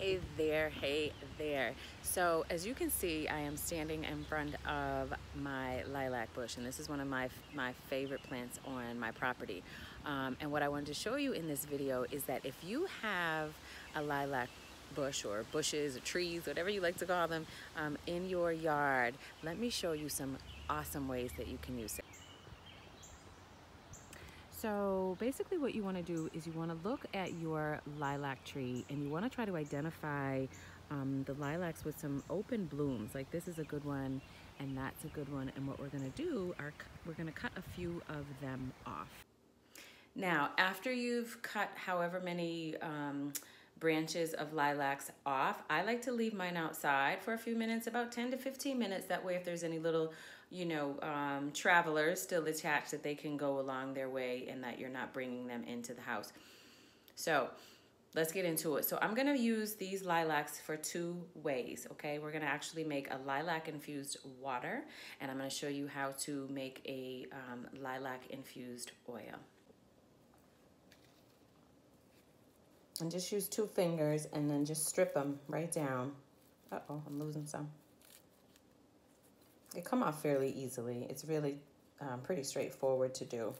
Hey there. So as you can see, I am standing in front of my lilac bush, and this is one of my favorite plants on my property. And what I wanted to show you in this video is that if you have a lilac bush or bushes or trees, whatever you like to call them, in your yard, let me show you some awesome ways that you can use it. So basically what you want to do is you want to look at your lilac tree and you want to try to identify the lilacs with some open blooms. Like this is a good one and that's a good one. And what we're going to do are we're going to cut a few of them off. Now, after you've cut however many branches of lilacs off, I like to leave mine outside for a few minutes, about 10 to 15 minutes. That way, if there's any little, travelers still attached, that they can go along their way and that you're not bringing them into the house. So let's get into it. So I'm gonna use these lilacs for two ways, okay? We're gonna actually make a lilac infused water, and I'm gonna show you how to make a lilac infused oil. And just use 2 fingers and then just strip them right down. Uh-oh, I'm losing some. They come off fairly easily. It's really pretty straightforward to do.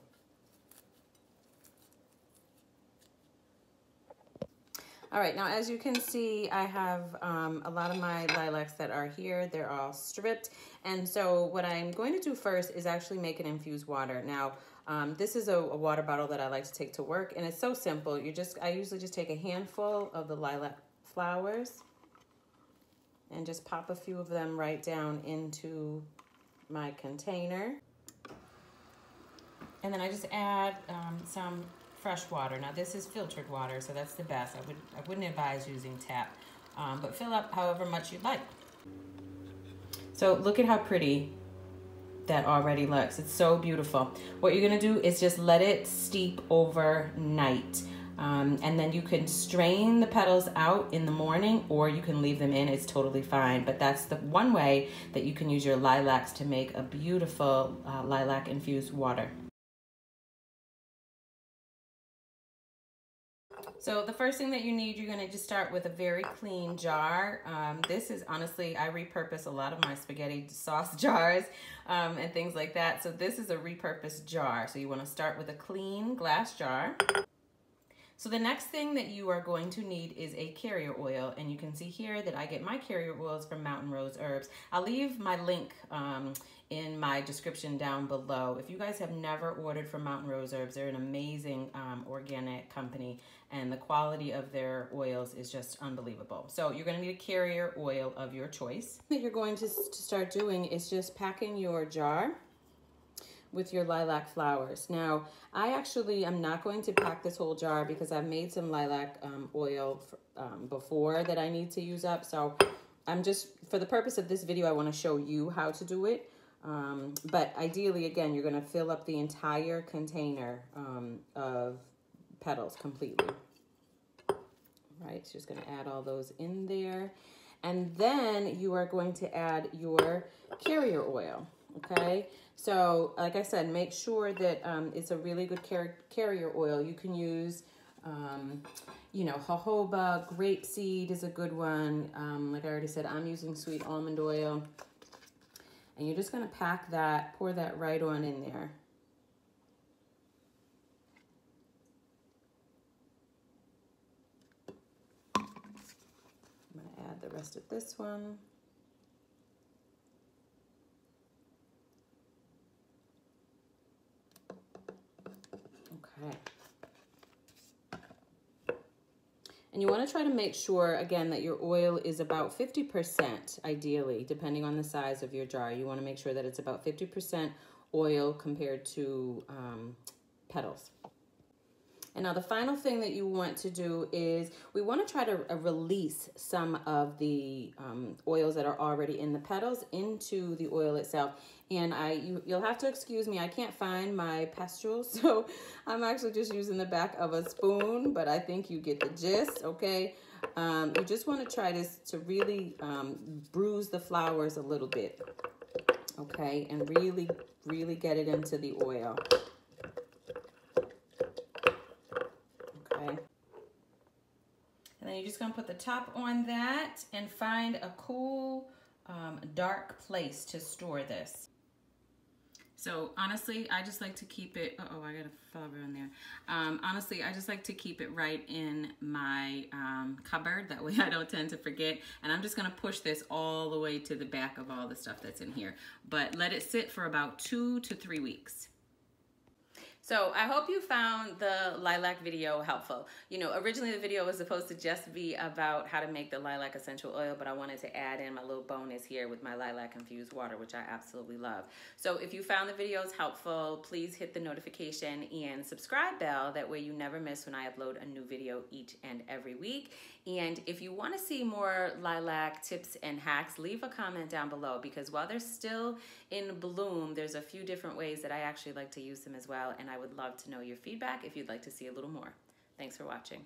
All right, now as you can see, I have a lot of my lilacs that are here. They're all stripped. And so what I'm going to do first is actually make an infused water. Now, this is a water bottle that I like to take to work, and it's so simple. I usually just take a handful of the lilac flowers and just pop a few of them right down into my container. And then I just add some fresh water. Now this is filtered water, so that's the best. I wouldn't advise using tap, but fill up however much you'd like. So look at how pretty that already looks. It's so beautiful. What you're gonna do is just let it steep overnight. And then you can strain the petals out in the morning, or you can leave them in. It's totally fine. But that's the one way that you can use your lilacs to make a beautiful lilac infused water. So the first thing that you need, you're gonna just start with a very clean jar. This is honestly, I repurpose a lot of my spaghetti sauce jars and things like that. So this is a repurposed jar. So you wanna start with a clean glass jar. So the next thing that you are going to need is a carrier oil, and you can see here that I get my carrier oils from Mountain Rose Herbs. I'll leave my link in my description down below. If you guys have never ordered from Mountain Rose Herbs, they're an amazing organic company, and the quality of their oils is just unbelievable. So you're going to need a carrier oil of your choice. What you're going to start doing is just packing your jar with your lilac flowers. Now, I actually am not going to pack this whole jar because I've made some lilac oil before that I need to use up. So I'm just, for the purpose of this video, I want to show you how to do it. But ideally, again, you're going to fill up the entire container of petals completely. Right, so just going to add all those in there. And then you are going to add your carrier oil, okay? So, like I said, make sure that it's a really good carrier oil. You can use, jojoba, grapeseed is a good one. Like I already said, I'm using sweet almond oil. And you're just going to pack that, pour that right on in there. I'm going to add the rest of this one. Okay. And you want to try to make sure, again, that your oil is about 50%, ideally, depending on the size of your jar. You want to make sure that it's about 50% oil compared to petals. And now the final thing that you want to do is we want to try to release some of the oils that are already in the petals into the oil itself. And you'll have to excuse me, I can't find my pestles, so I'm actually just using the back of a spoon, but I think you get the gist, okay? You just want to try to really bruise the flowers a little bit, okay? And really, really get it into the oil. Okay. And then you just gonna put the top on that and find a cool, dark place to store this. So honestly, I just like to keep it, uh-oh, I got a flower on there. Honestly, I just like to keep it right in my cupboard. That way I don't tend to forget. And I'm just gonna push this all the way to the back of all the stuff that's in here. But let it sit for about 2 to 3 weeks. So I hope you found the lilac video helpful. You know, originally the video was supposed to just be about how to make the lilac essential oil, but I wanted to add in my little bonus here with my lilac infused water, which I absolutely love. So if you found the videos helpful, please hit the notification and subscribe bell. That way you never miss when I upload a new video each and every week. And if you want to see more lilac tips and hacks, leave a comment down below, because while they're still in bloom, there's a few different ways that I actually like to use them as well, and I would love to know your feedback if you'd like to see a little more. Thanks for watching.